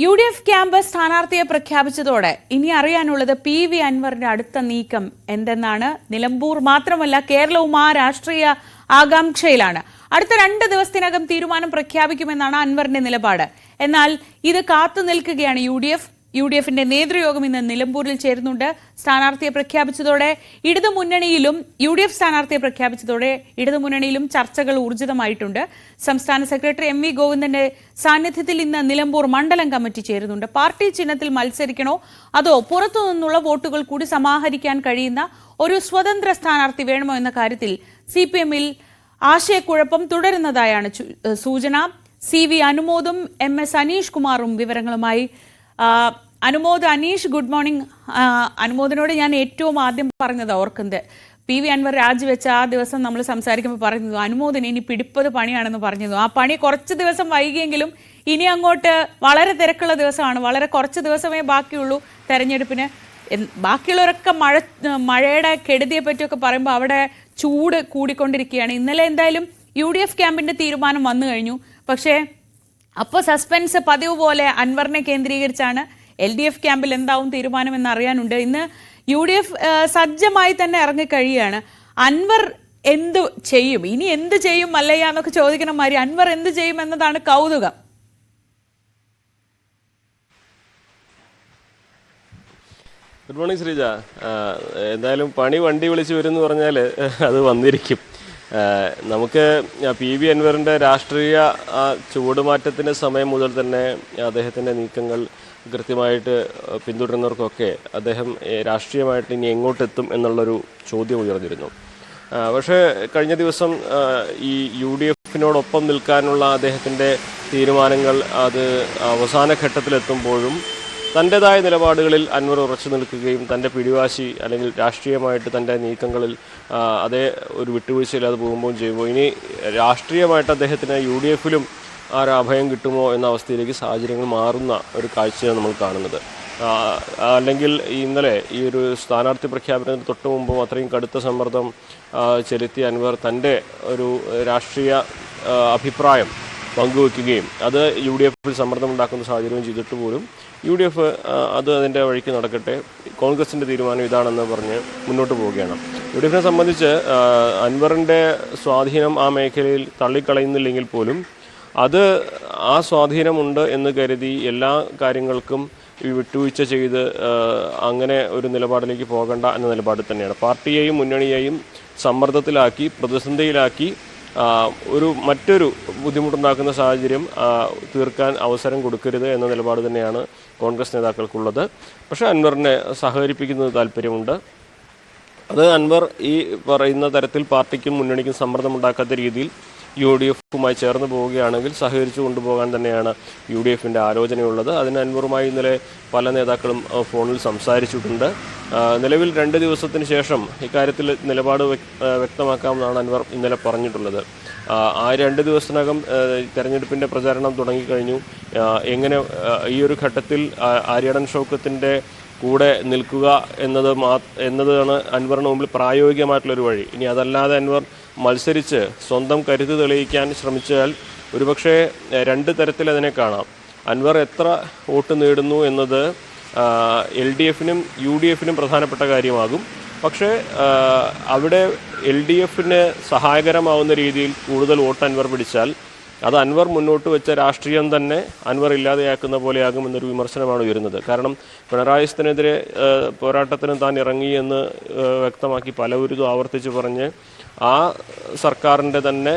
UDF camp സ്ഥാനാർത്ഥിയെ പ്രഖ്യാപിച്ചതോടെ ഇനി അറിയാനുള്ളത് PV അൻവറിന്റെ അടുത്ത നീക്കം എന്തെന്നാണ്. നിലമ്പൂർ മാത്രമല്ല കേരളവും ആ രാഷ്ട്രീയ ആകാംക്ഷയിലാണ്. അടുത്ത 2 ദിവസത്തിനകം തീരുമാനം പ്രഖ്യാപിക്കുമെന്നാണ് അൻവറിന്റെ നിലപാട്. എന്നാൽ ഇത് കാത്തു നിൽക്കുകയാണ് UDFിന്റെ നേതൃയോഗം ഇന്ന് നിലമ്പൂരിൽ ചേരുന്നുണ്ട്. സ്ഥാനാർത്ഥിയെ പ്രഖ്യാപിച്ചതോടെ ഇടതുമുന്നണിയിലും UDF സ്ഥാനാർത്ഥിയെ പ്രഖ്യാപിച്ചതോടെ ഇടതുമുന്നണിയിലും ചർച്ചകൾ ഊർജിതമായിട്ടുണ്ട്. സംസ്ഥാന സെക്രട്ടറി MV ഗോവിന്ദന്റെ സാന്നിധ്യത്തിൽ ഇന്ന് നിലമ്പൂർ മണ്ഡലം കമ്മിറ്റി ചേരുന്നുണ്ട്. പാർട്ടി ചിഹ്നത്തിൽ മത്സരിക്കണോ അതോ പുറത്തുനിന്നുള്ള വോട്ടുകൾ കൂടി സമാഹരിക്കാൻ കഴിയുന്ന ഒരു സ്വതന്ത്ര സ്ഥാനാർത്ഥി വേണമോ എന്ന കാര്യത്തിൽ CPM-ൽ ആശയക്കുഴപ്പം തുടരുന്നതായാണ് സൂചന. CV അനുമോദും MS അനീഷ് കുമാറും വിവരങ്ങളുമായി. Anumod, Aneesh, good morning. അനുമോദിനോട് ഞാൻ ഏറ്റവും ആദ്യം പറഞ്ഞത് ഓർക്കുന്നത് PV അൻവർ രാജിവെച്ച ആ ദിവസം നമ്മൾ സംസാരിക്കുമ്പോൾ പറഞ്ഞത് അനുമോദിന് ഇനി പിടിപ്പത് പണിയാണെന്ന് പറഞ്ഞത്. ആ പണി കുറച്ച് ദിവസം വൈകിയെങ്കിലും ഇനി അങ്ങോട്ട് വളരെ തിരക്കുള്ള ദിവസമാണ്. വളരെ കുറച്ച് ദിവസമേ ബാക്കിയുള്ളൂ തെരഞ്ഞെടുപ്പിന്. ബാക്കിയുള്ളവരൊക്കെ മഴയുടെ കെടുതിയെ പറ്റിയൊക്കെ പറയുമ്പോൾ അവിടെ ചൂട് കൂടിക്കൊണ്ടിരിക്കുകയാണ്. ഇന്നലെ എന്തായാലും UDF ക്യാമ്പിന്റെ തീരുമാനം വന്നു കഴിഞ്ഞു. പക്ഷേ അപ്പോൾ സസ്പെൻസ് പതിവ് പോലെ അൻവറിനെ കേന്ദ്രീകരിച്ചാണ്. LDF ക്യാമ്പിൽ എന്താവും തീരുമാനം എന്ന് അറിയാനുണ്ട്. ഇന്ന് UDF സജ്ജമായി തന്നെ ഇറങ്ങിക്കഴിയുകയാണ്. അൻവർ എന്ത് ചെയ്യും, ഇനി എന്ത് ചെയ്യും മല്ലയ്യ എന്നൊക്കെ ചോദിക്കുന്ന മാതിരി അൻവർ എന്ത് ചെയ്യും എന്നതാണ് കൗതുകം. Good morning Sreeja. എന്തായാലും പണി വണ്ടി വിളിച്ച് വരുമെന്ന് പറഞ്ഞാൽ അത് വന്നിരിക്കും. നമുക്ക് PV അൻവറിൻ്റെ രാഷ്ട്രീയ ചുവടുമാറ്റത്തിൻ്റെ സമയം മുതൽ തന്നെ അദ്ദേഹത്തിൻ്റെ നീക്കങ്ങൾ കൃത്യമായിട്ട് പിന്തുടരുന്നവർക്കൊക്കെ അദ്ദേഹം രാഷ്ട്രീയമായിട്ട് ഇനി എങ്ങോട്ടെത്തും എന്നുള്ളൊരു ചോദ്യം ഉയർന്നിരുന്നു. പക്ഷേ കഴിഞ്ഞ ദിവസം ഈ UDFിനോടൊപ്പം നിൽക്കാനുള്ള അദ്ദേഹത്തിൻ്റെ തീരുമാനങ്ങൾ അത് അവസാന ഘട്ടത്തിലെത്തുമ്പോഴും തൻ്റെതായ നിലപാടുകളിൽ അൻവർ ഉറച്ചു നിൽക്കുകയും തൻ്റെ പിടിവാശി അല്ലെങ്കിൽ രാഷ്ട്രീയമായിട്ട് തൻ്റെ നീക്കങ്ങളിൽ അതേ ഒരു വിട്ടുവീഴ്ചയില്ലാതെ പോകുമ്പോൾ ചെയ്യുമ്പോൾ ഇനി രാഷ്ട്രീയമായിട്ട് അദ്ദേഹത്തിന് UDFിലും ആ ഒരു അഭയം കിട്ടുമോ എന്ന അവസ്ഥയിലേക്ക് സാഹചര്യങ്ങൾ മാറുന്ന ഒരു കാഴ്ചയാണ് നമ്മൾ കാണുന്നത്. അല്ലെങ്കിൽ ഇന്നലെ ഈ ഒരു സ്ഥാനാർത്ഥി പ്രഖ്യാപനത്തിന് തൊട്ട് മുമ്പും അത്രയും കടുത്ത സമ്മർദ്ദം ചെലുത്തിയ അൻവർ തൻ്റെ ഒരു രാഷ്ട്രീയ അഭിപ്രായം പങ്കുവെക്കുകയും അത് UDFിൽ സമ്മർദ്ദമുണ്ടാക്കുന്ന സാഹചര്യവും ചെയ്തിട്ട് പോലും UDF അത് അതിൻ്റെ വഴിക്ക് നടക്കട്ടെ, കോൺഗ്രസിൻ്റെ തീരുമാനം ഇതാണെന്ന് പറഞ്ഞ് മുന്നോട്ട് പോവുകയാണ്. UDFിനെ സംബന്ധിച്ച് അൻവറിൻ്റെ സ്വാധീനം ആ മേഖലയിൽ തള്ളിക്കളയുന്നില്ലെങ്കിൽ പോലും അത് ആ സ്വാധീനമുണ്ട് എന്ന് കരുതി എല്ലാ കാര്യങ്ങൾക്കും ഈ വിട്ടുവീഴ്ച ചെയ്ത് അങ്ങനെ ഒരു നിലപാടിലേക്ക് പോകണ്ട എന്ന നിലപാട് തന്നെയാണ്. പാർട്ടിയെയും മുന്നണിയെയും സമ്മർദ്ദത്തിലാക്കി പ്രതിസന്ധിയിലാക്കി മറ്റൊരു ബുദ്ധിമുട്ടുണ്ടാക്കുന്ന സാഹചര്യം തീർക്കാൻ അവസരം കൊടുക്കരുത് എന്ന നിലപാട് തന്നെയാണ് കോൺഗ്രസ് നേതാക്കൾക്കുള്ളത്. പക്ഷേ അൻവറിനെ സഹകരിപ്പിക്കുന്നത് താല്പര്യമുണ്ട്. അത് അൻവർ ഈ പറയുന്ന തരത്തിൽ പാർട്ടിക്കും മുന്നണിക്കും സമ്മർദ്ദമുണ്ടാക്കാത്ത രീതിയിൽ UDFുമായി ചേർന്ന് പോവുകയാണെങ്കിൽ സഹകരിച്ചു കൊണ്ടുപോകാൻ തന്നെയാണ് UDFിൻ്റെ ആലോചനയുള്ളത്. അതിന് അൻവറുമായി ഇന്നലെ പല നേതാക്കളും ഫോണിൽ സംസാരിച്ചിട്ടുണ്ട്. നിലവിൽ 2 ദിവസത്തിന് ശേഷം ഇക്കാര്യത്തിൽ നിലപാട് വ്യക്തമാക്കാമെന്നാണ് അൻവർ ഇന്നലെ പറഞ്ഞിട്ടുള്ളത്. ആ 2 ദിവസത്തിനകം തെരഞ്ഞെടുപ്പിൻ്റെ പ്രചാരണം തുടങ്ങിക്കഴിഞ്ഞു. എങ്ങനെ ഈ ഒരു ഘട്ടത്തിൽ ആര്യടൻ ഷൗക്കത്തിൻ്റെ കൂടെ നിൽക്കുക എന്നതാണ് അൻവറിന് മുമ്പിൽ പ്രായോഗികമായിട്ടുള്ളൊരു വഴി. ഇനി അതല്ലാതെ അൻവർ മത്സരിച്ച് സ്വന്തം കരുത്ത് തെളിയിക്കാൻ ശ്രമിച്ചാൽ ഒരുപക്ഷെ 2 തരത്തിൽ അതിനെ കാണാം. അൻവർ എത്ര വോട്ട് നേടുന്നു എന്നത് LDFിനും UDFിനും പ്രധാനപ്പെട്ട കാര്യമാകും. പക്ഷേ അവിടെ LDFിന് സഹായകരമാവുന്ന രീതിയിൽ കൂടുതൽ വോട്ട് അൻവർ പിടിച്ചാൽ അത് അൻവർ മുന്നോട്ട് വെച്ച രാഷ്ട്രീയം തന്നെ അൻവർ ഇല്ലാതെയാക്കുന്ന പോലെയാകുമെന്നൊരു വിമർശനമാണ് ഉയരുന്നത്. കാരണം പിണറായി വിജയനെതിരെ പോരാട്ടത്തിന് താൻ ഇറങ്ങി എന്ന് വ്യക്തമാക്കി പലവരും ആവർത്തിച്ച് പറഞ്ഞ് ആ സർക്കാരിൻ്റെ തന്നെ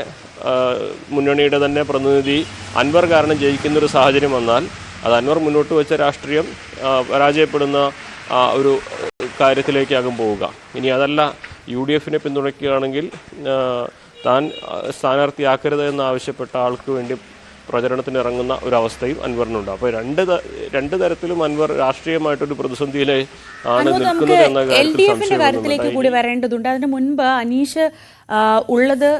മുന്നണിയുടെ തന്നെ പ്രതിനിധി അൻവർ കാരണം ജയിക്കുന്നൊരു സാഹചര്യം വന്നാൽ അത് അൻവർ മുന്നോട്ട് വെച്ച രാഷ്ട്രീയം പരാജയപ്പെടുന്ന ഒരു കാര്യത്തിലേക്കാകും പോവുക. ഇനി അതല്ല UDFിനെ പിന്തുണയ്ക്കുകയാണെങ്കിൽ താൻ സ്ഥാനാർത്ഥിയാക്കരുത് എന്നാവശ്യപ്പെട്ട ആൾക്ക് വേണ്ടി പ്രചരണത്തിന് ഇറങ്ങുന്ന ഒരവസ്ഥയും അൻവറിനുണ്ട്. അപ്പോൾ രണ്ട് തരത്തിലും അൻവർ രാഷ്ട്രീയമായിട്ടൊരു പ്രതിസന്ധിയിലെ ആണ് നിൽക്കുന്നത് എന്ന LDFിന്റെ കാര്യത്തിലേക്ക് കൂടി വരേണ്ടതുണ്ട്. അതിന് മുൻപ് അനീഷ് ഉള്ളത്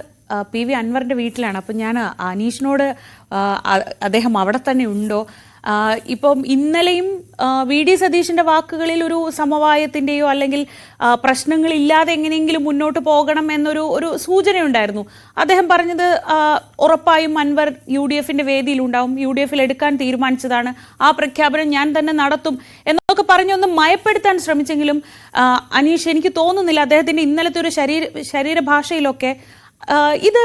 PV അൻവറിന്റെ വീട്ടിലാണ്. അപ്പം ഞാൻ അനീഷിനോട് അദ്ദേഹം അവിടെ തന്നെ ഉണ്ടോ, ഇപ്പം ഇന്നലെയും VD സതീഷിന്റെ വാക്കുകളിൽ ഒരു സമവായത്തിന്റെയോ അല്ലെങ്കിൽ പ്രശ്നങ്ങളില്ലാതെ എങ്ങനെയെങ്കിലും മുന്നോട്ട് പോകണം എന്നൊരു സൂചനയുണ്ടായിരുന്നു. അദ്ദേഹം പറഞ്ഞത് ഉറപ്പായും അൻവർ UDFന്റെ വേദിയിൽ ഉണ്ടാവും, UDFൽ എടുക്കാൻ തീരുമാനിച്ചതാണ്, ആ പ്രഖ്യാപനം ഞാൻ തന്നെ നടത്തും എന്നൊക്കെ പറഞ്ഞൊന്ന് മയപ്പെടുത്താൻ ശ്രമിച്ചെങ്കിലും അനീഷ്, എനിക്ക് തോന്നുന്നില്ല അദ്ദേഹത്തിന്റെ ഇന്നലത്തെ ഒരു ശരീരഭാഷയിലൊക്കെ ഇത്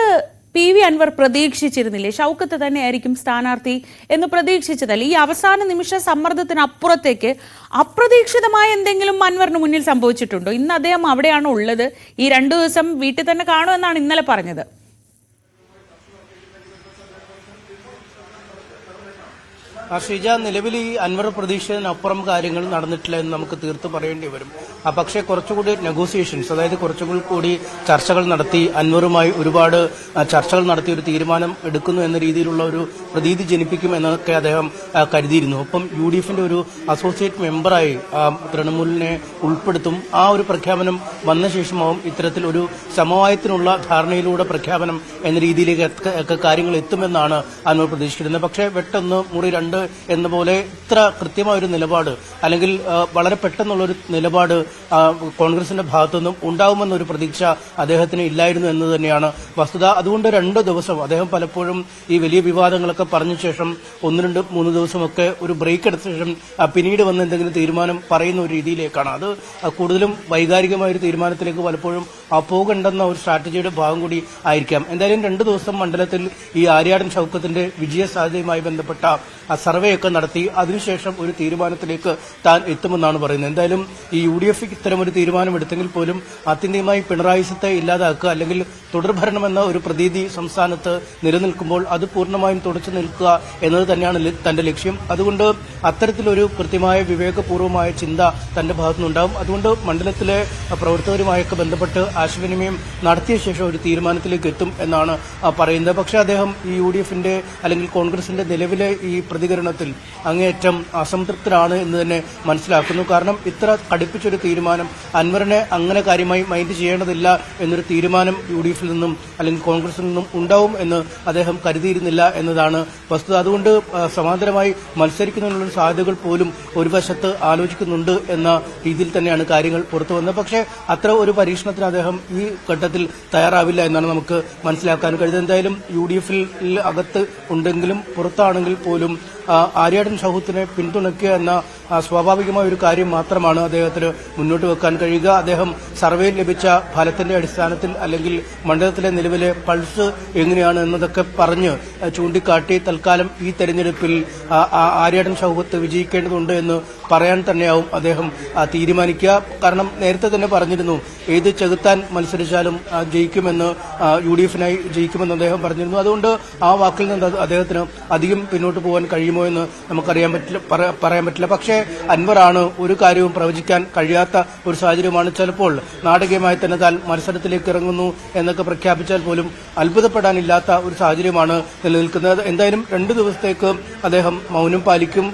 PV അൻവർ പ്രതീക്ഷിച്ചിരുന്നില്ലേ? ഷൗക്കത്ത് തന്നെയായിരിക്കും സ്ഥാനാർത്ഥി എന്ന് പ്രതീക്ഷിച്ചതല്ല. ഈ അവസാന നിമിഷ സമ്മർദ്ദത്തിനപ്പുറത്തേക്ക് അപ്രതീക്ഷിതമായ എന്തെങ്കിലും അൻവറിന് മുന്നിൽ സംഭവിച്ചിട്ടുണ്ടോ? ഇന്ന് അദ്ദേഹം അവിടെയാണോ ഉള്ളത്? ഈ 2 ദിവസം വീട്ടിൽ തന്നെ കാണുമെന്നാണ് ഇന്നലെ പറഞ്ഞത്. ശ്രീജ, നിലവിൽ ഈ അൻവർ പ്രതീക്ഷയിനപ്പുറം കാര്യങ്ങൾ നടന്നിട്ടില്ല എന്ന് നമുക്ക് തീർത്ത് പറയേണ്ടി വരും. പക്ഷേ കുറച്ചുകൂടി നെഗോസിയേഷൻസ്, അതായത് കുറച്ചുകൂടി ചർച്ചകൾ നടത്തി അൻവറുമായി ഒരുപാട് ചർച്ചകൾ നടത്തി ഒരു തീരുമാനം എടുക്കുന്നു എന്ന രീതിയിലുള്ള ഒരു പ്രതീതി ജനിപ്പിക്കും എന്നൊക്കെ അദ്ദേഹം കരുതിയിരുന്നു. ഒപ്പം UDFന്റെ ഒരു അസോസിയേറ്റ് മെമ്പറായി തൃണമൂലിനെ ഉൾപ്പെടുത്തും. ആ ഒരു പ്രഖ്യാപനം വന്ന ശേഷമാവും ഇത്തരത്തിൽ ഒരു സമവായത്തിനുള്ള ധാരണയിലൂടെ പ്രഖ്യാപനം എന്ന രീതിയിലേക്ക് കാര്യങ്ങൾ എത്തുമെന്നാണ് അൻവർ പ്രതീക്ഷിക്കുന്നത്. പക്ഷേ വെട്ടൊന്ന് മുറി 2 എന്ന പോലെ ഇത്ര കൃത്യമായൊരു നിലപാട്, അല്ലെങ്കിൽ വളരെ പെട്ടെന്നുള്ളൊരു നിലപാട് കോൺഗ്രസിന്റെ ഭാഗത്തുനിന്നും ഉണ്ടാവുമെന്നൊരു പ്രതീക്ഷ അദ്ദേഹത്തിന് ഇല്ലായിരുന്നു എന്ന് തന്നെയാണ് വസ്തുത. അതുകൊണ്ട് 2 ദിവസം അദ്ദേഹം പലപ്പോഴും ഈ വലിയ വിവാദങ്ങളൊക്കെ പറഞ്ഞ ശേഷം 1, 2, 3 ദിവസമൊക്കെ ഒരു ബ്രേക്ക് എടുത്ത ശേഷം പിന്നീട് വന്ന് എന്തെങ്കിലും തീരുമാനം പറയുന്ന ഒരു രീതിയിലേക്കാണ്. അത് കൂടുതലും വൈകാരികമായ ഒരു തീരുമാനത്തിലേക്ക് പലപ്പോഴും പോകണ്ടെന്ന ഒരു സ്ട്രാറ്റജിയുടെ ഭാഗം കൂടി ആയിരിക്കാം. എന്തായാലും 2 ദിവസം മണ്ഡലത്തിൽ ഈ ആര്യാടൻ ഷൗക്കത്തിന്റെ വിജയസാധ്യതയുമായി ബന്ധപ്പെട്ട സർവേ ഒക്കെ നടത്തി അതിനുശേഷം ഒരു തീരുമാനത്തിലേക്ക് താൻ എത്തുമെന്നാണ് പറയുന്നത്. എന്തായാലും ഈ UDF ഇത്തരമൊരു തീരുമാനമെടുത്തെങ്കിൽ പോലും ആത്യന്തികമായി പിണറായിസത്തെ ഇല്ലാതാക്കുക, അല്ലെങ്കിൽ തുടർഭരണമെന്ന ഒരു പ്രതീതി സംസ്ഥാനത്ത് നിലനിൽക്കുമ്പോൾ അത് പൂർണ്ണമായും തുടച്ചു നിൽക്കുക എന്നത് തന്നെയാണ് തന്റെ ലക്ഷ്യം. അതുകൊണ്ട് അത്തരത്തിലൊരു കൃത്യമായ വിവേകപൂർവമായ ചിന്ത തന്റെ ഭാഗത്തുനിന്നുണ്ടാവും. അതുകൊണ്ട് മണ്ഡലത്തിലെ പ്രവർത്തകരുമായൊക്കെ ബന്ധപ്പെട്ട് ആശയവിനിമയം നടത്തിയ ശേഷം ഒരു തീരുമാനത്തിലേക്ക് എത്തും എന്നാണ് പറയുന്നത്. പക്ഷേ അദ്ദേഹം ഈ UDFന്റെ അല്ലെങ്കിൽ കോൺഗ്രസിന്റെ നിലവിലെ ഈ പ്രതികരണത്തിൽ അങ്ങേയറ്റം അസംതൃപ്തരാണ് എന്ന് തന്നെ മനസ്സിലാക്കുന്നു. കാരണം ഇത്ര കടുപ്പിച്ചൊരു തീരുമാനം, അൻവറിനെ അങ്ങനെ കാര്യമായി മൈൻഡ് ചെയ്യേണ്ടതില്ല എന്നൊരു തീരുമാനം UDFിൽ നിന്നും അല്ലെങ്കിൽ കോൺഗ്രസിൽ നിന്നും ഉണ്ടാവും എന്ന് അദ്ദേഹം കരുതിയിരുന്നില്ല എന്നതാണ് വസ്തുത. അതുകൊണ്ട് സമാന്തരമായി മത്സരിക്കുന്നതിനുള്ള സാധ്യതകൾ പോലും ഒരു വശത്ത് ആലോചിക്കുന്നുണ്ട് എന്ന രീതിയിൽ തന്നെയാണ് കാര്യങ്ങൾ പുറത്തു വന്നത്. പക്ഷേ അത്ര ഒരു പരീക്ഷണത്തിന് അദ്ദേഹം ഈ ഘട്ടത്തിൽ തയ്യാറാവില്ല എന്നാണ് നമുക്ക് മനസ്സിലാക്കാൻ കഴിയുന്നത്. എന്തായാലും UDFിൽ അകത്ത് ഉണ്ടെങ്കിലും പുറത്താണെങ്കിൽ പോലും ആര്യാടൻ ഷൗക്കത്തിനെ പിന്തുണയ്ക്കുക എന്ന സ്വാഭാവികമായ ഒരു കാര്യം മാത്രമാണ് അദ്ദേഹത്തിന് മുന്നോട്ട് വെക്കാൻ കഴിയുക. അദ്ദേഹം സർവേയിൽ ലഭിച്ച ഫലത്തിന്റെ അടിസ്ഥാനത്തിൽ അല്ലെങ്കിൽ മണ്ഡലത്തിലെ നിലവിലെ പൾസ് എങ്ങനെയാണ് എന്നതൊക്കെ പറഞ്ഞ് ചൂണ്ടിക്കാട്ടി തൽക്കാലം ഈ തെരഞ്ഞെടുപ്പിൽ ആര്യാടൻ ഷൗക്കത്ത് വിജയിക്കേണ്ടതുണ്ട് എന്ന് പറയാൻ തന്നെയാവും അദ്ദേഹം തീരുമാനിക്കുക. കാരണം നേരത്തെ തന്നെ പറഞ്ഞിരുന്നു, ഏത് ചെകുത്താൻ മത്സരിച്ചാലും ജയിക്കുമെന്ന്, UDFിനായി ജയിക്കുമെന്ന് അദ്ദേഹം പറഞ്ഞിരുന്നു. അതുകൊണ്ട് ആ വാക്കിൽ നിന്ന് അദ്ദേഹത്തിന് അധികം പിന്നോട്ട് പോകാൻ കഴിയുമോ എന്ന് പറയാൻ പറ്റില്ല. പക്ഷേ അൻവറാണ് ഒരു കാര്യവും പ്രവചിക്കാൻ കഴിയാത്ത ഒരു സാഹചര്യമാണ്. ചിലപ്പോൾ നാടകീയമായി തന്നെ താൻ മത്സരത്തിലേക്ക് ഇറങ്ങുന്നു എന്നൊക്കെ പ്രഖ്യാപിച്ചാൽ പോലും അത്ഭുതപ്പെടാനില്ലാത്ത ഒരു സാഹചര്യമാണ് നിലനിൽക്കുന്നത്. എന്തായാലും 2 ദിവസത്തേക്ക് അദ്ദേഹം മൗനം പാലിക്കും,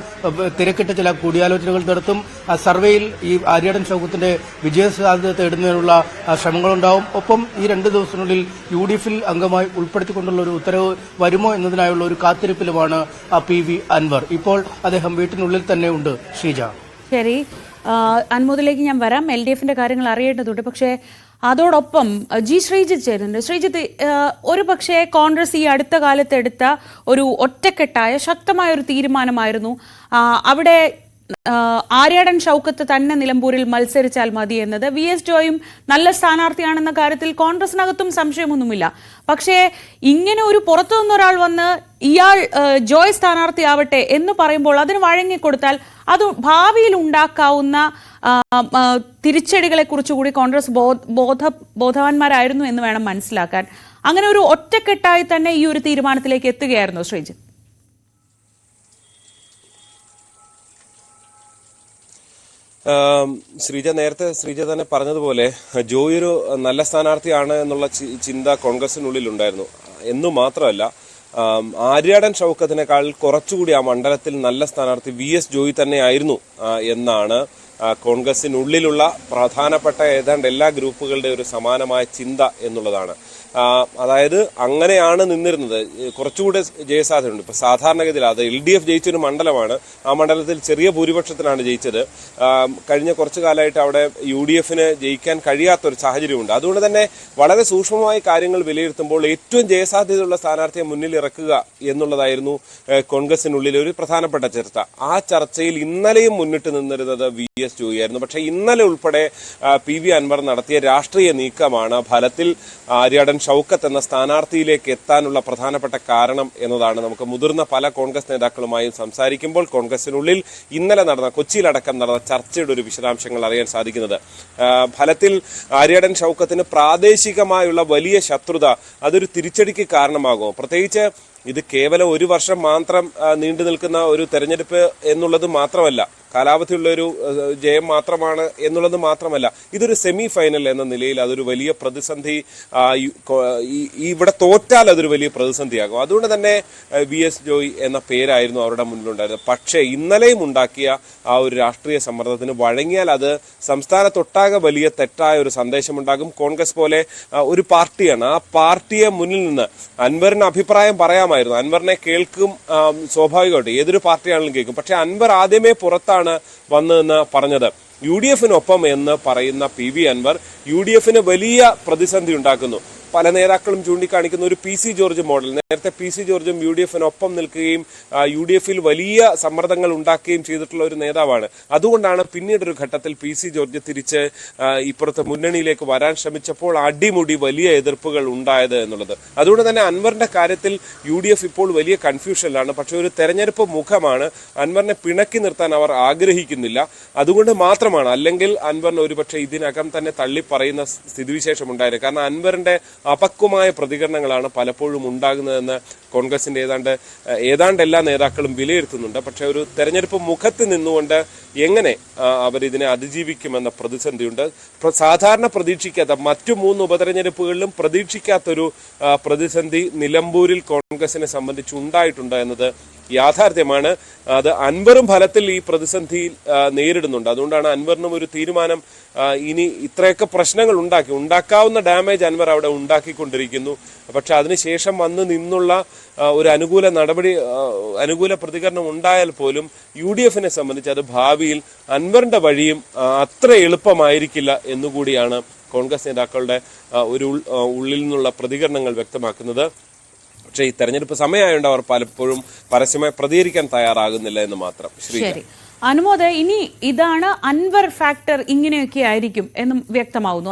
തിരക്കിട്ട ചില കൂടിയാലോചനകൾ നടത്തും. സർവേയിൽ ഈ ആര്യാടൻ ഷൗക്കത്തിന്റെ വിജയസാധ്യത തേടുന്നതിനുള്ള ശ്രമങ്ങളുണ്ടാവും. ഒപ്പം ഈ 2 ദിവസത്തിനുള്ളിൽ UDFിൽ അംഗമായി ഉൾപ്പെടുത്തിക്കൊണ്ടുള്ള ഒരു ഉത്തരവ് വരുമോ എന്നതിനായുള്ള ഒരു കാത്തിരിപ്പിലുമാണ് PV അൻവർ. ഇപ്പോൾ അദ്ദേഹം വീട്ടിനുള്ളിൽ തന്നെ ഉണ്ട്. ശ്രീജ, ശരി, അൻമുദിലേക്ക് ഞാൻ വരാം. LDFന്റെ കാര്യങ്ങൾ അറിയേണ്ടതുണ്ട്. പക്ഷേ അതോടൊപ്പം ശ്രീജിത്ത് ചേരുന്നുണ്ട്. ശ്രീജിത്ത്, ഒരു പക്ഷേ കോൺഗ്രസ് ഈ അടുത്ത കാലത്ത് എടുത്ത ഒരു ഒറ്റക്കെട്ടായ ശക്തമായ ഒരു തീരുമാനമായിരുന്നു അവിടെ ആര്യാടൻ ഷൗക്കത്ത് തന്നെ നിലമ്പൂരിൽ മത്സരിച്ചാൽ മതി എന്നത്. VS ജോയും നല്ല സ്ഥാനാർത്ഥിയാണെന്ന കാര്യത്തിൽ കോൺഗ്രസിനകത്തും സംശയമൊന്നുമില്ല. പക്ഷേ ഇങ്ങനെ ഒരു പുറത്തു നിന്നൊരാൾ വന്ന് ഇയാൾ ജോയ് സ്ഥാനാർത്ഥിയാവട്ടെ എന്ന് പറയുമ്പോൾ അതിന് വഴങ്ങിക്കൊടുത്താൽ അത് ഭാവിയിൽ ഉണ്ടാക്കാവുന്ന തിരിച്ചടികളെ കുറിച്ചുകൂടി കോൺഗ്രസ് ബോധവാന്മാരായിരുന്നു എന്ന് വേണം മനസ്സിലാക്കാൻ. അങ്ങനെ ഒരു ഒറ്റക്കെട്ടായി തന്നെ ഈ ഒരു തീരുമാനത്തിലേക്ക് എത്തുകയായിരുന്നു ശ്രീജിത്ത്. നേരത്തെ ശ്രീജ തന്നെ പറഞ്ഞതുപോലെ ജോയി ഒരു നല്ല സ്ഥാനാർത്ഥിയാണ് എന്നുള്ള ചിന്ത കോൺഗ്രസിനുള്ളിലുണ്ടായിരുന്നു എന്നു മാത്രമല്ല, ആര്യാടൻ ഷൗക്കത്തിനേക്കാൾ കുറച്ചുകൂടി ആ മണ്ഡലത്തിൽ നല്ല സ്ഥാനാർത്ഥി VS ജോയി തന്നെയായിരുന്നു എന്നാണ് കോൺഗ്രസിനുള്ളിലുള്ള പ്രധാനപ്പെട്ട ഏതാണ്ട് എല്ലാ ഗ്രൂപ്പുകളുടെ ഒരു സമാനമായ ചിന്ത എന്നുള്ളതാണ്. അതായത് അങ്ങനെയാണ് നിന്നിരുന്നത്. കുറച്ചുകൂടെ ജയസാധ്യതയുണ്ട്. ഇപ്പൊ സാധാരണഗതിയിൽ അത് LDF ജയിച്ചൊരു മണ്ഡലമാണ്. ആ മണ്ഡലത്തിൽ ചെറിയ ഭൂരിപക്ഷത്തിനാണ് ജയിച്ചത്. കഴിഞ്ഞ കുറച്ചു കാലമായിട്ട് അവിടെ UDF ജയിക്കാൻ കഴിയാത്തൊരു സാഹചര്യമുണ്ട്. അതുകൊണ്ട് തന്നെ വളരെ സൂക്ഷ്മമായി കാര്യങ്ങൾ വിലയിരുത്തുമ്പോൾ ഏറ്റവും ജയസാധ്യതയുള്ള സ്ഥാനാർത്ഥിയെ മുന്നിൽ ഇറക്കുക എന്നുള്ളതായിരുന്നു കോൺഗ്രസിനുള്ളിൽ ഒരു പ്രധാനപ്പെട്ട ചർച്ച. ആ ചർച്ചയിൽ ഇന്നലെയും മുന്നിട്ട് നിന്നിരുന്നത് VS ജോയി ആയിരുന്നു. പക്ഷെ ഇന്നലെ ഉൾപ്പെടെ PV അൻവർ നടത്തിയ രാഷ്ട്രീയ നീക്കമാണ് ഫലത്തിൽ ആര്യാടൻ ഷൗക്കത്ത് എന്ന സ്ഥാനാർത്ഥിയിലേക്ക് എത്താനുള്ള പ്രധാനപ്പെട്ട കാരണം എന്നതാണ് നമുക്ക് മുതിർന്ന പല കോൺഗ്രസ് നേതാക്കളുമായും സംസാരിക്കുമ്പോൾ കോൺഗ്രസിനുള്ളിൽ ഇന്നലെ നടന്ന കൊച്ചിയിലടക്കം നടന്ന ചർച്ചയുടെ ഒരു വിശദാംശങ്ങൾ അറിയാൻ സാധിക്കുന്നത്. ഫലത്തിൽ ആര്യാടൻ ഷൗക്കത്തിന് പ്രാദേശികമായുള്ള വലിയ ശത്രുത അതൊരു തിരിച്ചടിക്ക് കാരണമാകും. പ്രത്യേകിച്ച് ഇത് കേവലം ഒരു വർഷം മാത്രം നീണ്ടു നിൽക്കുന്ന ഒരു തെരഞ്ഞെടുപ്പ് എന്നുള്ളത് മാത്രമല്ല, കാലാവധിയുള്ള ഒരു ജയം മാത്രമാണ് എന്നുള്ളത് മാത്രമല്ല, ഇതൊരു സെമി ഫൈനൽ എന്ന നിലയിൽ അതൊരു വലിയ പ്രതിസന്ധി, ഇവിടെ തോറ്റാൽ അതൊരു വലിയ പ്രതിസന്ധിയാകും. അതുകൊണ്ട് തന്നെ VS ജോയി എന്ന പേരായിരുന്നു അവരുടെ മുന്നിലുണ്ടായിരുന്നത്. പക്ഷേ ഇന്നലെയും ഉണ്ടാക്കിയ ആ ഒരു രാഷ്ട്രീയ സമ്മർദ്ദത്തിന് വഴങ്ങിയാൽ അത് സംസ്ഥാനത്തൊട്ടാകെ വലിയ തെറ്റായ ഒരു സന്ദേശമുണ്ടാകും. കോൺഗ്രസ് പോലെ ഒരു പാർട്ടിയാണ്, ആ പാർട്ടിയെ മുന്നിൽ നിന്ന് അൻവറിന് അഭിപ്രായം പറയാമായിരുന്നു. അൻവറിനെ കേൾക്കും, സ്വാഭാവികമായിട്ട് ഏതൊരു പാർട്ടിയാണെങ്കിലും കേൾക്കും. പക്ഷെ അൻവർ ആദ്യമേ പുറത്താണ് വന്നതെന്ന് പറഞ്ഞത്. UDFനൊപ്പം എന്ന് പറയുന്ന PV അൻവർ UDFന് വലിയ പ്രതിസന്ധി ഉണ്ടാക്കുന്നു. പല നേതാക്കളും ചൂണ്ടിക്കാണിക്കുന്ന ഒരു PC ജോർജ് മോഡൽ. നേരത്തെ PC ജോർജും UDFനൊപ്പം നിൽക്കുകയും UDFിൽ വലിയ സമ്മർദ്ദങ്ങൾ ഉണ്ടാക്കുകയും ചെയ്തിട്ടുള്ള ഒരു നേതാവാണ്. അതുകൊണ്ടാണ് പിന്നീടൊരു ഘട്ടത്തിൽ PC ജോർജ് തിരിച്ച് ഇപ്പുറത്ത് മുന്നണിയിലേക്ക് വരാൻ ശ്രമിച്ചപ്പോൾ അടിമുടി വലിയ എതിർപ്പുകൾ ഉണ്ടായത് എന്നുള്ളത്. അതുകൊണ്ട് തന്നെ അൻവറിന്റെ കാര്യത്തിൽ UDF ഇപ്പോൾ വലിയ കൺഫ്യൂഷനിലാണ്. പക്ഷെ ഒരു തെരഞ്ഞെടുപ്പ് മുഖമാണ്. അൻവറിനെ പിണക്കി നിർത്താൻ അവർ ആഗ്രഹിക്കുന്നില്ല. അതുകൊണ്ട് മാത്രമാണ്, അല്ലെങ്കിൽ അൻവറിന് ഒരുപക്ഷെ ഇതിനകം തന്നെ തള്ളിപ്പറയുന്ന സ്ഥിതിവിശേഷം ഉണ്ടായത്. കാരണം അൻവറിന്റെ അപക്വമായ പ്രതികരണങ്ങളാണ് പലപ്പോഴും ഉണ്ടാകുന്നതെന്ന് കോൺഗ്രസിന്റെ ഏതാണ്ട് എല്ലാ നേതാക്കളും വിലയിരുത്തുന്നുണ്ട്. പക്ഷെ ഒരു തെരഞ്ഞെടുപ്പ് മുഖത്ത് നിന്നുകൊണ്ട് എങ്ങനെ അവരിതിനെ അതിജീവിക്കുമെന്ന പ്രതിസന്ധിയുണ്ട്. സാധാരണ പ്രതീക്ഷിക്കാത്ത മറ്റു 3 ഉപതെരഞ്ഞെടുപ്പുകളിലും പ്രതീക്ഷിക്കാത്തൊരു പ്രതിസന്ധി നിലമ്പൂരിൽ കോൺഗ്രസിനെ സംബന്ധിച്ച് ഉണ്ടായിട്ടുണ്ട് എന്നത് യാഥാർത്ഥ്യമാണ്. അത് അൻവറും ഫലത്തിൽ ഈ പ്രതിസന്ധി നേരിടുന്നുണ്ട്. അതുകൊണ്ടാണ് അൻവറിനും ഒരു തീരുമാനം, ഇനി ഇത്രയൊക്കെ പ്രശ്നങ്ങൾ ഉണ്ടാക്കാവുന്ന ഡാമേജ് അൻവർ അവിടെ ഉണ്ടാക്കിക്കൊണ്ടിരിക്കുന്നു. പക്ഷെ അതിനുശേഷം വന്ന് നിന്നുള്ള ഒരു അനുകൂല പ്രതികരണം ഉണ്ടായാൽ പോലും UDFനെ സംബന്ധിച്ച് അത് ഭാവിയിൽ അൻവറിന്റെ വഴിയും അത്ര എളുപ്പമായിരിക്കില്ല എന്നുകൂടിയാണ് കോൺഗ്രസ് നേതാക്കളുടെ ഒരു ഉള്ളിൽ നിന്നുള്ള പ്രതികരണങ്ങൾ വ്യക്തമാക്കുന്നത്. പക്ഷേ ഈ തെരഞ്ഞെടുപ്പ് സമയമായതുകൊണ്ട് അവർ പലപ്പോഴും പരസ്യമായി പ്രതികരിക്കാൻ തയ്യാറാകുന്നില്ല എന്ന് മാത്രം. ശരി അനുമോദ്, ഇനി ഇതാണ് അൻവർ ഫാക്ടർ, ഇങ്ങനെയൊക്കെ ആയിരിക്കും എന്നും വ്യക്തമാവുന്നു.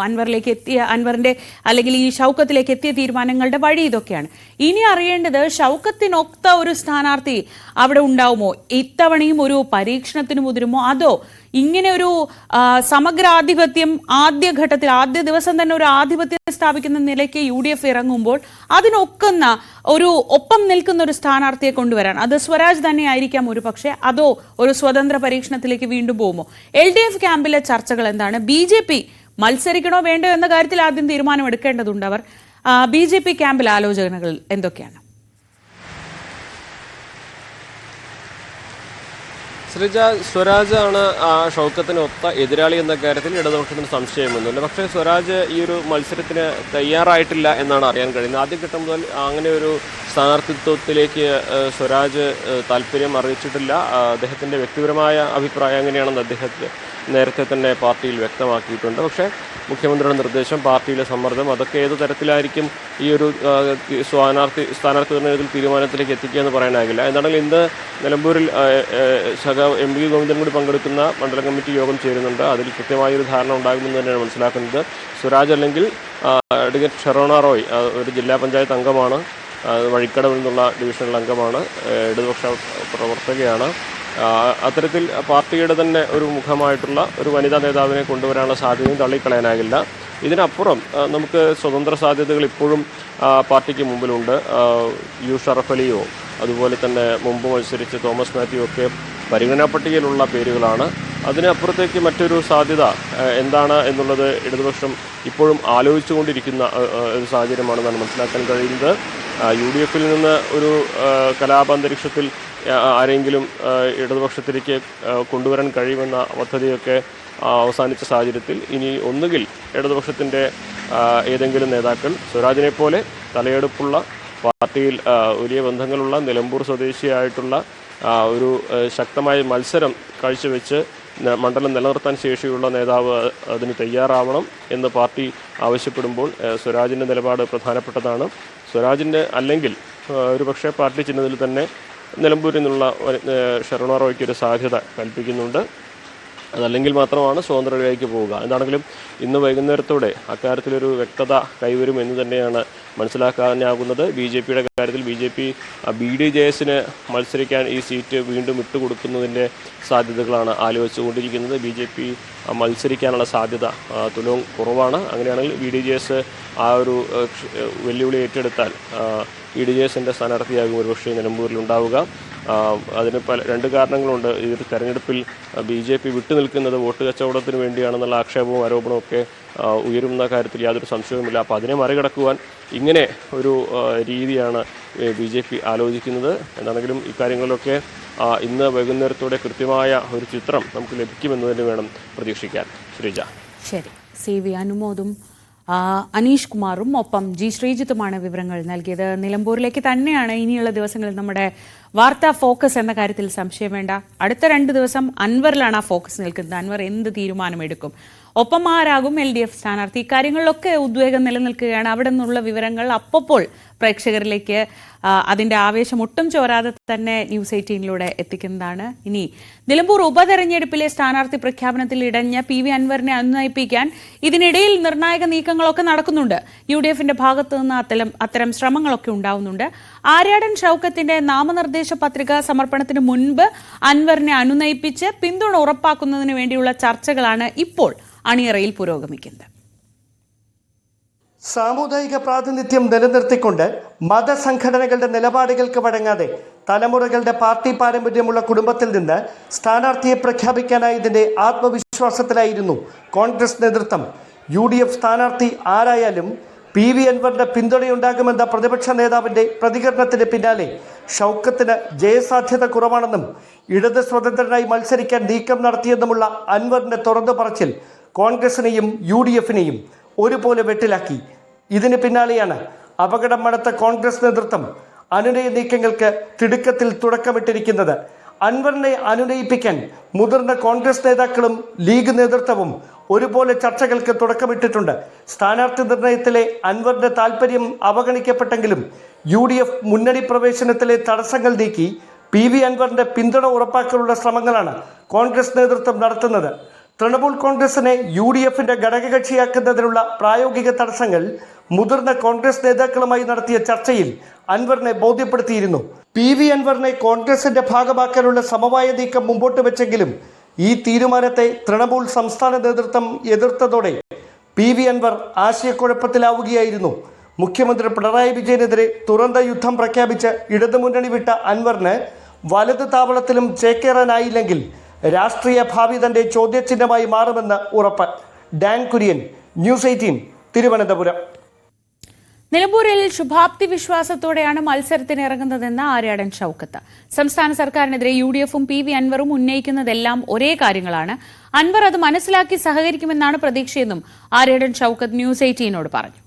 അൻവറിന്റെ അല്ലെങ്കിൽ ഈ ഷൗക്കത്തിലേക്ക് എത്തിയ തീരുമാനങ്ങളുടെ വഴി ഇതൊക്കെയാണ്. ഇനി അറിയേണ്ടത് ഷൗക്കത്തിനൊത്ത ഒരു സ്ഥാനാർത്ഥി അവിടെ ഉണ്ടാവുമോ? ഇത്തവണയും ഒരു പരീക്ഷണത്തിന് മുതിരുമോ? അതോ ഇങ്ങനെ ഒരു സമഗ്രാധിപത്യം ആദ്യ ദിവസം തന്നെ ഒരു ആധിപത്യം സ്ഥാപിക്കുന്ന നിലയ്ക്ക് UDF ഇറങ്ങുമ്പോൾ അതിനൊക്കുന്ന ഒപ്പം നിൽക്കുന്ന ഒരു സ്ഥാനാർത്ഥിയെ കൊണ്ടുവരാൻ അത് സ്വരാജ് തന്നെ ആയിരിക്കാം ഒരു പക്ഷേ, അതോ ഒരു സ്വതന്ത്ര പരീക്ഷണത്തിലേക്ക് വീണ്ടും പോകുമോ? LDF ക്യാമ്പിലെ ചർച്ചകൾ എന്താണ്? BJP മത്സരിക്കണോ വേണ്ടോ എന്ന കാര്യത്തിൽ ആദ്യം തീരുമാനമെടുക്കേണ്ടതുണ്ട്. അവർ BJP ക്യാമ്പിൽ ആലോചനകൾ എന്തൊക്കെയാണ്? ശ്രീജ, സ്വരാജ് ആണ് ഷൗക്കത്തിന് ഒത്ത എതിരാളി എന്ന കാര്യത്തിൽ ഇടതുപക്ഷത്തിന് സംശയമൊന്നുമില്ല. പക്ഷേ സ്വരാജ് ഈ ഒരു മത്സരത്തിന് തയ്യാറായിട്ടില്ല എന്നാണ് അറിയാൻ കഴിയുന്നത്. ആദ്യഘട്ടം മുതൽ അങ്ങനെ ഒരു സ്ഥാനാർത്ഥിത്വത്തിലേക്ക് സ്വരാജ് താല്പര്യം അറിയിച്ചിട്ടില്ല. അദ്ദേഹത്തിൻ്റെ വ്യക്തിപരമായ അഭിപ്രായം എങ്ങനെയാണെന്ന് അദ്ദേഹത്തെ നേരത്തെ തന്നെ പാർട്ടിയിൽ വ്യക്തമാക്കിയിട്ടുണ്ട്. പക്ഷേ മുഖ്യമന്ത്രിയുടെ നിർദ്ദേശം, പാർട്ടിയിലെ സമ്മർദ്ദം, അതൊക്കെ ഏത് തരത്തിലായിരിക്കും ഈ ഒരു സ്ഥാനാർത്ഥി നിർണ്ണയത്തിൽ തീരുമാനത്തിലേക്ക് എത്തിക്കുക എന്ന് പറയാനാകില്ല. എന്താണെങ്കിലും ഇന്ന് നിലമ്പൂരിൽ MV ഗോവിന്ദൻ കൂടി പങ്കെടുക്കുന്ന മണ്ഡലം കമ്മിറ്റി യോഗം ചേരുന്നുണ്ട്. അതിൽ കൃത്യമായൊരു ധാരണ ഉണ്ടാകുമെന്ന് തന്നെയാണ് മനസ്സിലാക്കുന്നത്. സ്വരാജ് അല്ലെങ്കിൽ അഡ്വക്കേറ്റ് ഷെറോണ റോയ് ഒരു ജില്ലാ പഞ്ചായത്ത് അംഗമാണ്, വഴിക്കടവിൽ നിന്നുള്ള ഡിവിഷണൽ അംഗമാണ്, ഇടതുപക്ഷ പ്രവർത്തകയാണ്. അത്തരത്തിൽ പാർട്ടിയുടെ തന്നെ ഒരു മുഖമായിട്ടുള്ള ഒരു വനിതാ നേതാവിനെ കൊണ്ടുവരാനുള്ള സാധ്യതയും തള്ളിക്കളയാനാകില്ല. ഇതിനപ്പുറം നമുക്ക് സ്വതന്ത്ര സാധ്യതകൾ ഇപ്പോഴും പാർട്ടിക്ക് മുമ്പിലുണ്ട്. U ഷറഫ് അലിയോ അതുപോലെ തന്നെ മുമ്പ് മത്സരിച്ച് തോമസ് മാത്യു ഒക്കെ പരിഗണനാ പട്ടികയിലുള്ള പേരുകളാണ്. അതിനപ്പുറത്തേക്ക് മറ്റൊരു സാധ്യത എന്താണ് എന്നുള്ളത് ഇടതുപക്ഷം ഇപ്പോഴും ആലോചിച്ചുകൊണ്ടിരിക്കുന്ന ഒരു സാഹചര്യമാണെന്നാണ് മനസ്സിലാക്കാൻ കഴിയുന്നത്. UDFിൽ നിന്ന് ഒരു കലാപാന്തരീക്ഷത്തിൽ ആരെങ്കിലും ഇടതുപക്ഷത്തിലേക്ക് കൊണ്ടുവരാൻ കഴിയുമെന്ന പദ്ധതിയൊക്കെ അവസാനിച്ച സാഹചര്യത്തിൽ ഇനി ഒന്നുകിൽ ഇടതുപക്ഷത്തിൻ്റെ ഏതെങ്കിലും നേതാക്കൾ സ്വരാജിനെ പോലെ തലയെടുപ്പുള്ള പാർട്ടിയിൽ വലിയ ബന്ധങ്ങളുള്ള നിലമ്പൂർ സ്വദേശിയായിട്ടുള്ള ഒരു ശക്തമായ മത്സരം കാഴ്ചവെച്ച് മണ്ഡലം നിലനിർത്താൻ ശേഷിയുള്ള നേതാവ് അതിന് തയ്യാറാവണം എന്ന് പാർട്ടി ആവശ്യപ്പെടുമ്പോൾ സ്വരാജിൻ്റെ നിലപാട് പ്രധാനപ്പെട്ടതാണ്. സ്വരാജിൻ്റെ അല്ലെങ്കിൽ ഒരുപക്ഷെ പാർട്ടി ചിഹ്നത്തിൽ തന്നെ നിലമ്പൂരിൽ നിന്നുള്ള ഷെറോണ റോയ്ക്ക് ഒരു സാധ്യത കൽപ്പിക്കുന്നുണ്ട്. അതല്ലെങ്കിൽ മാത്രമാണ് സ്വതന്ത്രയിലേക്ക് പോവുക. എന്താണെങ്കിലും ഇന്ന് വൈകുന്നേരത്തോടെ അക്കാര്യത്തിലൊരു വ്യക്തത കൈവരും എന്ന് തന്നെയാണ് മനസ്സിലാക്കാനാകുന്നത്. ബി ജെ പിയുടെ കാര്യത്തിൽ ബി BDJS മത്സരിക്കാൻ ഈ സീറ്റ് വീണ്ടും വിട്ടുകൊടുക്കുന്നതിൻ്റെ സാധ്യതകളാണ് ആലോചിച്ചുകൊണ്ടിരിക്കുന്നത്. BJP മത്സരിക്കാനുള്ള സാധ്യത തുലവും കുറവാണ്. അങ്ങനെയാണെങ്കിൽ BDJS ആ ഒരു വെല്ലുവിളി ഏറ്റെടുത്താൽ BDJSൻ്റെ സ്ഥാനാർത്ഥിയാകും ഒരുപക്ഷെ നിലമ്പൂരിലുണ്ടാവുക. അതിന് രണ്ട് കാരണങ്ങളുണ്ട്. ഈ ഒരു തെരഞ്ഞെടുപ്പിൽ BJP വിട്ടുനിൽക്കുന്നത് വോട്ട് കച്ചവടത്തിന് വേണ്ടിയാണെന്നുള്ള ആക്ഷേപവും ആരോപണവും ഒക്കെ ഉയരുന്ന കാര്യത്തിൽ യാതൊരു സംശയവുമില്ല. അപ്പോൾ അതിനെ മറികടക്കുവാൻ ഇങ്ങനെ ഒരു രീതിയാണ് BJP ആലോചിക്കുന്നത്. എന്താണെങ്കിലും ഇക്കാര്യങ്ങളിലൊക്കെ ഇന്ന് വൈകുന്നേരത്തോടെ കൃത്യമായ ഒരു ചിത്രം നമുക്ക് ലഭിക്കുമെന്ന് തന്നെ വേണം പ്രതീക്ഷിക്കാൻ. ശ്രീജ. ശരി, CV അനുമോദും അനീഷ് കുമാറും ഒപ്പം G ശ്രീജിത്തുമാണ് വിവരങ്ങൾ നൽകിയത്. നിലമ്പൂരിലേക്ക് തന്നെയാണ് ഇനിയുള്ള ദിവസങ്ങളിൽ നമ്മുടെ വാർത്താ ഫോക്കസ് എന്ന കാര്യത്തിൽ സംശയം വേണ്ട. അടുത്ത 2 ദിവസം അൻവറിലാണ് ആ ഫോക്കസ് നിൽക്കുന്നത്. അൻവർ എന്ത് തീരുമാനമെടുക്കും, ഒപ്പം ആരാകും LDF സ്ഥാനാർത്ഥി, ഇക്കാര്യങ്ങളിലൊക്കെ ഉദ്വേഗം നിലനിൽക്കുകയാണ്. അവിടെ നിന്നുള്ള വിവരങ്ങൾ അപ്പോൾ പ്രേക്ഷകരിലേക്ക് അതിന്റെ ആവേശം ഒട്ടും ചോരാതെ തന്നെ News 18 എത്തിക്കുന്നതാണ്. ഇനി നിലമ്പൂർ ഉപതെരഞ്ഞെടുപ്പിലെ സ്ഥാനാർത്ഥി പ്രഖ്യാപനത്തിൽ ഇടഞ്ഞ PV അൻവറിനെ അനുനയിപ്പിക്കാൻ ഇതിനിടയിൽ നിർണായക നീക്കങ്ങളൊക്കെ നടക്കുന്നുണ്ട്. UDFന്റെ ഭാഗത്തു നിന്ന് അത്തരം ശ്രമങ്ങളൊക്കെ ഉണ്ടാവുന്നുണ്ട്. ആര്യാടൻ ഷൗക്കത്തിന്റെ നാമനിർദ്ദേശ പത്രിക സമർപ്പണത്തിന് മുൻപ് അൻവറിനെ അനുനയിപ്പിച്ച് പിന്തുണ ഉറപ്പാക്കുന്നതിന് വേണ്ടിയുള്ള ചർച്ചകളാണ് ഇപ്പോൾ അണിയറയിൽ പുരോഗമിക്കുന്നത്. സാമുദായിക പ്രാതിനിധ്യം നിലനിർത്തിക്കൊണ്ട് മതസംഘടനകളുടെ നിലപാടുകൾക്ക് വഴങ്ങാതെ തലമുറകളുടെ പാർട്ടി പാരമ്പര്യമുള്ള കുടുംബത്തിൽ നിന്ന് സ്ഥാനാർത്ഥിയെ പ്രഖ്യാപിക്കാനായതിന്റെ ആത്മവിശ്വാസത്തിലായിരുന്നു കോൺഗ്രസ് നേതൃത്വം. UDF സ്ഥാനാർത്ഥി ആരായാലും PV അൻവറിന്റെ പിന്തുണയുണ്ടാകുമെന്ന പ്രതിപക്ഷ നേതാവിന്റെ പ്രതികരണത്തിന് പിന്നാലെ ഷൗക്കത്തിന് ജയസാധ്യത കുറവാണെന്നും ഇടത് സ്വതന്ത്രനായി മത്സരിക്കാൻ നീക്കം നടത്തിയെന്നുമുള്ള അൻവറിന്റെ തുറന്നു പറച്ചിൽ കോൺഗ്രസിനെയും UDFനെയും ഒരുപോലെ വെട്ടിലാക്കി. ഇതിന് പിന്നാലെയാണ് അപകടം മണത്ത കോൺഗ്രസ് നേതൃത്വം അനുനയ നീക്കങ്ങൾക്ക് തിടുക്കത്തിൽ തുടക്കമിട്ടിരിക്കുന്നത്. അൻവറിനെ അനുനയിപ്പിക്കാൻ മുതിർന്ന കോൺഗ്രസ് നേതാക്കളും ലീഗ് നേതൃത്വവും ഒരുപോലെ ചർച്ചകൾക്ക് തുടക്കമിട്ടിട്ടുണ്ട്. സ്ഥാനാർത്ഥി നിർണയത്തിലെ അൻവറിന്റെ താൽപര്യം അവഗണിക്കപ്പെട്ടെങ്കിലും UDF മുന്നണി പ്രവേശനത്തിലെ തടസ്സങ്ങൾ നീക്കി PV അൻവറിന്റെ പിന്തുണ ഉറപ്പാക്കാനുള്ള ശ്രമങ്ങളാണ് കോൺഗ്രസ് നേതൃത്വം നടത്തുന്നത്. തൃണമൂൽ കോൺഗ്രസിനെ UDFന്റെ ഘടകകക്ഷിയാക്കുന്നതിനുള്ള പ്രായോഗിക തടസ്സങ്ങൾ മുതിർന്ന കോൺഗ്രസ് നേതാക്കളുമായി നടത്തിയ ചർച്ചയിൽ അൻവറിനെ ബോധ്യപ്പെടുത്തിയിരുന്നു. PV അൻവറിനെ കോൺഗ്രസിന്റെ ഭാഗമാക്കാനുള്ള സമവായ നീക്കം മുമ്പോട്ട് വെച്ചെങ്കിലും ഈ തീരുമാനത്തെ തൃണമൂൽ സംസ്ഥാന നേതൃത്വം എതിർത്തതോടെ PV അൻവർ ആശയക്കുഴപ്പത്തിലാവുകയായിരുന്നു. മുഖ്യമന്ത്രി പിണറായി വിജയനെതിരെ തുറന്ന യുദ്ധം പ്രഖ്യാപിച്ച് ഇടതുമുന്നണി വിട്ട അൻവറിന് വലത് താവളത്തിലും ചേക്കേറാനായില്ലെങ്കിൽ രാഷ്ട്രീയ ഭാവി തന്റെ ചോദ്യചിഹ്നമായി മാറുമെന്ന് ഉറപ്പ്. Dan Kurian, News 18, Thiruvananthapuram. നിലമ്പൂരിൽ ശുഭാപ്തി വിശ്വാസത്തോടെയാണ് മത്സരത്തിന് ഇറങ്ങുന്നതെന്ന് ആര്യാടൻ ഷൗക്കത്ത്. സംസ്ഥാന സർക്കാരിനെതിരെ UDFും PV അൻവറും ഉന്നയിക്കുന്നതെല്ലാം ഒരേ കാര്യങ്ങളാണ്. അൻവർ അത് മനസ്സിലാക്കി സഹകരിക്കുമെന്നാണ് പ്രതീക്ഷയെന്നും ആര്യാടൻ ഷൗക്കത്ത് News 18 പറഞ്ഞു.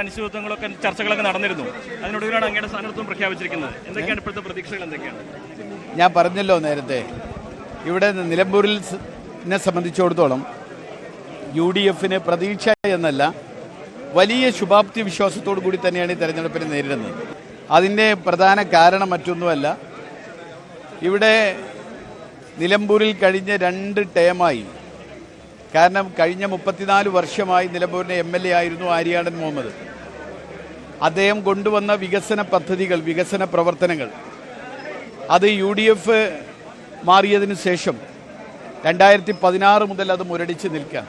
അനിശ്ചിതത്വങ്ങളൊക്കെ ചർച്ചകളൊക്കെ നടന്നിരുന്നു. അതിനൊടുവിലാണ് അങ്ങയുടെ സ്ഥാനാർത്ഥിത്വം പ്രഖ്യാപിച്ചിരിക്കുന്നത്. എന്തൊക്കെയാണ് ഇപ്പോഴത്തെ പ്രതീക്ഷകൾ? എന്തൊക്കെയാണ്? ഞാൻ പറഞ്ഞല്ലോ നേരത്തെ, ഇവിടെ നിലമ്പൂരിനെ സംബന്ധിച്ചിടത്തോളം UDFന് പ്രതീക്ഷ എന്നല്ല, വലിയ ശുഭാപ്തി വിശ്വാസത്തോടു കൂടി തന്നെയാണ് ഈ തെരഞ്ഞെടുപ്പിനെ നേരിടുന്നത്. അതിൻ്റെ പ്രധാന കാരണം മറ്റൊന്നുമല്ല, ഇവിടെ നിലമ്പൂരിൽ കഴിഞ്ഞ 2 ടേമായി, കാരണം കഴിഞ്ഞ 34 വർഷമായി നിലമ്പൂരിൻ്റെ MLA ആയിരുന്നു ആര്യാടൻ മുഹമ്മദ്. അദ്ദേഹം കൊണ്ടുവന്ന വികസന പദ്ധതികൾ, വികസന പ്രവർത്തനങ്ങൾ അത് UDF മാറിയതിന് ശേഷം 2016 മുതൽ അത് മുരടിച്ച് നിൽക്കാൻ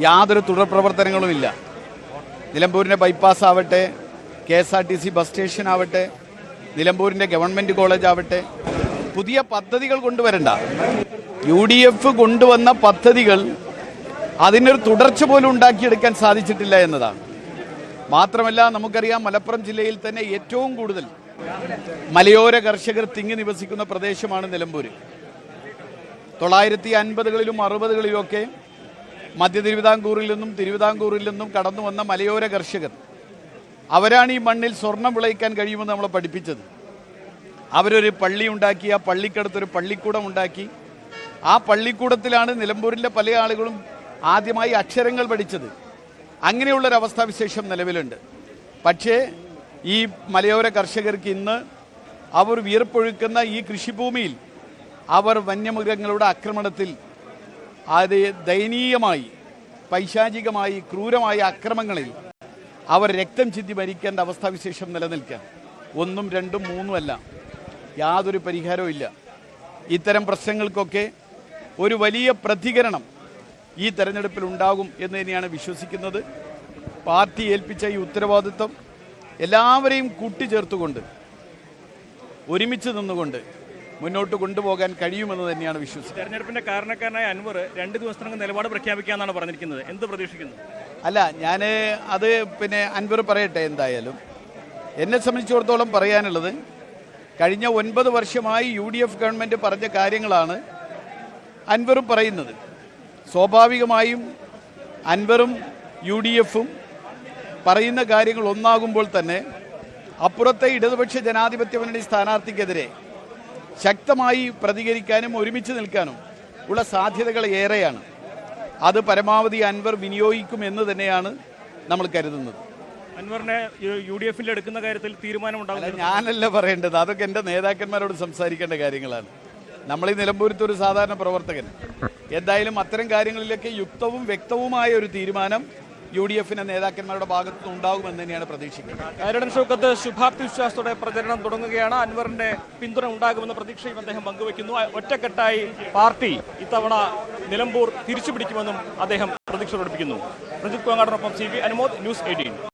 യാതൊരു തുടർ പ്രവർത്തനങ്ങളുമില്ല. നിലമ്പൂരിൻ്റെ ബൈപ്പാസ് ആവട്ടെ, KSRTC ബസ് സ്റ്റേഷൻ ആവട്ടെ, നിലമ്പൂരിൻ്റെ ഗവൺമെൻറ് കോളേജ് ആവട്ടെ, പുതിയ പദ്ധതികൾ കൊണ്ടുവരണ്ട. UDF കൊണ്ടുവന്ന പദ്ധതികൾ അതിനൊരു തുടർച്ച പോലും ഉണ്ടാക്കിയെടുക്കാൻ സാധിച്ചിട്ടില്ല എന്നതാണ്. മാത്രമല്ല, നമുക്കറിയാം മലപ്പുറം ജില്ലയിൽ തന്നെ ഏറ്റവും കൂടുതൽ മലയോര കർഷകർ തിങ്ങി നിവസിക്കുന്ന പ്രദേശമാണ് നിലമ്പൂർ. 950കളിലും 60കളിലുമൊക്കെ മധ്യ തിരുവിതാംകൂറിൽ നിന്നും കടന്നു വന്ന മലയോര കർഷകർ അവരാണ് ഈ മണ്ണിൽ സ്വർണം വിളയിക്കാൻ കഴിയുമെന്ന് നമ്മളെ പഠിപ്പിച്ചത്. അവരൊരു പള്ളി ഉണ്ടാക്കി, ആ പള്ളിക്കടുത്തൊരു പള്ളിക്കൂടം ഉണ്ടാക്കി. ആ പള്ളിക്കൂടത്തിലാണ് നിലമ്പൂരിലെ പല ആളുകളും ആദ്യമായി അക്ഷരങ്ങൾ പഠിച്ചത്. അങ്ങനെയുള്ളൊരവസ്ഥാവിശേഷം നിലവിലുണ്ട്. പക്ഷേ ഈ മലയോര കർഷകർക്ക് ഇന്ന് അവർ വിയർപ്പൊഴുക്കുന്ന ഈ കൃഷിഭൂമിയിൽ അവർ വന്യമൃഗങ്ങളുടെ ആക്രമണത്തിൽ അത് ദയനീയമായി, പൈശാചികമായി, ക്രൂരമായ അക്രമങ്ങളിൽ അവർ രക്തം ചിന്തി മരിക്കേണ്ട അവസ്ഥാവിശേഷം നിലനിൽക്കുക. 1, 2, 3 അല്ല, യാതൊരു പരിഹാരവും ഇല്ല. ഇത്തരം പ്രശ്നങ്ങൾക്കൊക്കെ ഒരു വലിയ പ്രതികരണം ഈ തെരഞ്ഞെടുപ്പിൽ ഉണ്ടാകും എന്ന് തന്നെയാണ് വിശ്വസിക്കുന്നത്. പാർട്ടി ഏൽപ്പിച്ച ഈ ഉത്തരവാദിത്വം എല്ലാവരെയും കൂട്ടിച്ചേർത്തുകൊണ്ട് ഒരുമിച്ച് നിന്നുകൊണ്ട് മുന്നോട്ട് കൊണ്ടുപോകാൻ കഴിയുമെന്ന് തന്നെയാണ് വിശ്വസിക്കുന്നത്. തെരഞ്ഞെടുപ്പിന്റെ കാരണക്കാരനായ അൻവർ 2 ദിവസത്തിനകം നിലപാട് പ്രഖ്യാപിക്കാമെന്നാണ് പറഞ്ഞിരിക്കുന്നത്. എന്ത് പ്രതീക്ഷിക്കുന്നു? അല്ല, ഞാൻ അത് അൻവർ പറയട്ടെ. എന്തായാലും എന്നെ സംബന്ധിച്ചിടത്തോളം പറയാനുള്ളത്, കഴിഞ്ഞ 9 വർഷമായി UDF ഗവൺമെൻറ് പറഞ്ഞ കാര്യങ്ങളാണ് അൻവറും പറയുന്നത്. സ്വാഭാവികമായും അൻവറും UDFും പറയുന്ന കാര്യങ്ങൾ ഒന്നാകുമ്പോൾ തന്നെ അപ്പുറത്തെ ഇടതുപക്ഷ ജനാധിപത്യ മുന്നണി സ്ഥാനാർത്ഥിക്കെതിരെ ശക്തമായി പ്രതികരിക്കാനും ഒരുമിച്ച് നിൽക്കാനും ഉള്ള സാധ്യതകൾ ഏറെയാണ്. അത് പരമാവധി അൻവർ വിനിയോഗിക്കുമെന്ന് തന്നെയാണ് നമ്മൾ കരുതുന്നത്. അൻവറിനെ UDFിൽ എടുക്കുന്ന കാര്യത്തിൽ തീരുമാനമുണ്ടാകും. ഞാനല്ല പറയേണ്ടത്, അതൊക്കെ എൻ്റെ നേതാക്കന്മാരോട് സംസാരിക്കേണ്ട കാര്യങ്ങളാണ്. നമ്മൾ ഈ നിലമ്പൂരത്തെ ഒരു സാധാരണ പ്രവർത്തകൻ. എന്തായാലും അത്തരം കാര്യങ്ങളിലൊക്കെ യുക്തവും വ്യക്തവുമായ ഒരു തീരുമാനം UDFിന്റെ നേതാക്കന്മാരുടെ ഭാഗത്തു ഉണ്ടാകുമെന്ന് തന്നെയാണ് പ്രതീക്ഷിക്കുന്നത്. ആര്യടൻ ഷൗക്കത്ത് ശുഭാപ്തി വിശ്വാസത്തോടെ പ്രചരണം തുടങ്ങുകയാണ്. അൻവറിന്റെ പിന്തുണ ഉണ്ടാകുമെന്ന പ്രതീക്ഷയും അദ്ദേഹം പങ്കുവയ്ക്കുന്നു. ഒറ്റക്കെട്ടായി പാർട്ടി ഇത്തവണ നിലമ്പൂർ തിരിച്ചുപിടിക്കുമെന്നും അദ്ദേഹം പ്രതീക്ഷ പ്രകടിപ്പിക്കുന്നു. പ്രജിത് കോങ്ങാടിനൊപ്പം CB അനുമോദ്, ന്യൂസ് 18.